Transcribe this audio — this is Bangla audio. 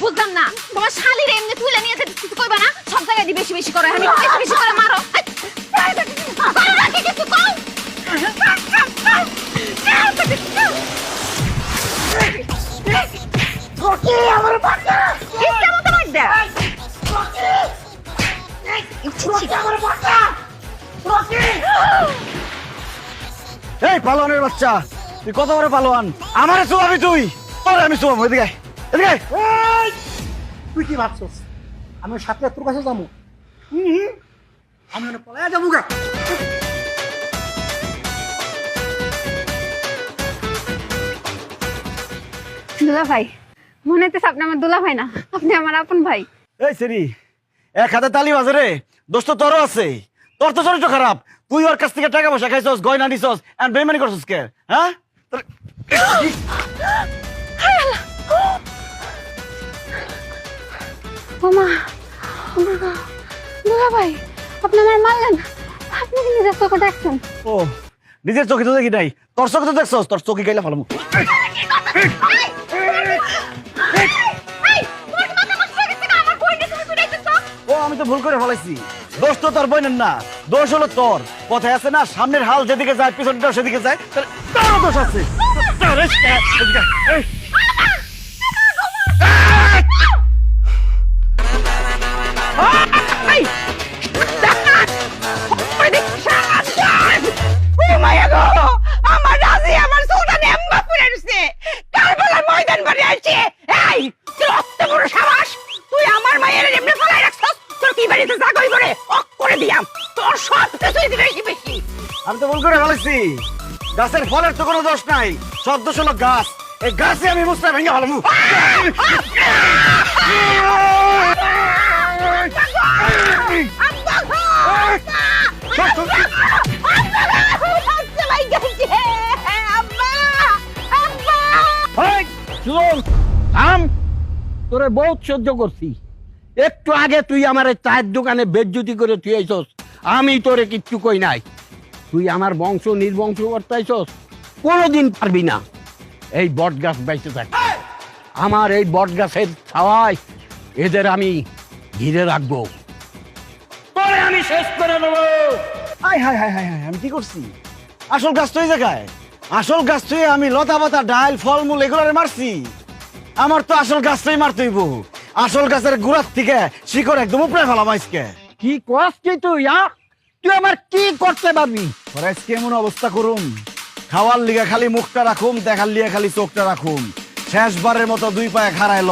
বুঝলাম না তোমার শালির এমনি তুলে নিয়ে যেতে কিছু কইবা না সব জায়গায় দি বেশি বেশি করে আমি বেশি বেশি করে মারো করো না কি কিছু কও ওকে আমার বাচ্চা ইচ্ছা মতো মার দে ওকে আমার বাচ্চা ওকে এই পালোয়ানের বাচ্চা তুই কত বড় পালোয়ান আমারে চুয়াবি তুই তোরে আমি চুয়াবো এদিকে এদিকে এই তুই কি ভাবছস আমি সাথে তোর কাছে যাবো আমি ওখানে পলায়া যাবো গা দুলা ভাই মনে হচ্ছে আপনি আমার দুলা ভাই না আপনি আমার আপন ভাই এই সেরি এক হাতে তালি বাজে রে দোস্ত তোরও আছে তোর তো চরিত্র খারাপ তুই ওর কাছ থেকে টাকা পয়সা খাইছস গয়না নিছস এন্ড বেইমানি করছস কে হ্যাঁ ওমা দুলা ভাই আপনি আমার মারলেন আপনি কি নিজের চোখে দেখছেন ও নিজের চোখে তো দেখি নাই তোর চোখে তো দেখছস তোর চোখে গাইলা ফেলামু ও আমি তো ভুল করে ফেলাইছি দোষ তো তোর বইনের না দোষ হলো তোর কথায় আছে না সামনের হাল যেদিকে যায় পিছনটাও সেদিকে যায় তারও দোষ আছে আমার রাজি আমার সুলতান এম্বা পুরে দিছে কারবালার ময়দান বাড়ি আসছে এই তোর অত বড় সাবাস তুই আমার মায়ের এমনি ফলাই রাখছস তোর কি বাড়িতে যা কই করে অক করে দিয়াম তোর সব কিছুই দিবে বেশি আমি তো ভুল করে ফেলাইছি গাছের ফলের তো কোনো দোষ নাই সব দোষ হলো গাছ এই গাছে আমি মুস্তা ভেঙে ফেলামু তোরে বহুত সহ্য করছি একটু আগে তুই আমার চায়ের দোকানে বেজ্জুতি করে তুই আইছস আমি তোরে কিচ্ছু কই নাই তুই আমার বংশ নির্বংশ করতেছস কোনোদিন পারবি না এই বট গাছ বাইতে থাক আমার এই বট গাছের ছাওয়ায় এদের আমি ঘিরে রাখবো তোরে আমি শেষ করে দেবো high high high high high আমি কি করছি আসল গাছ তো এই জায়গায় আসল গাছ তুই আমি লতা পাতা ডাল ফলমূল এগুলোরে মারছি আমার তো আসল গাছটাই মারতেইব আসল গাছের গোড়ার থেকে শিকড় একদম উপরে ফেলাম আজকে কি কস কি তুই তুই আমার কি করতে পারবি ওরা আজকে এমন অবস্থা করুম খাওয়ার লিগে খালি মুখটা রাখুম দেখার লিগে খালি চোখটা রাখুম শেষবারের মতো দুই পায়ে খাড়াইল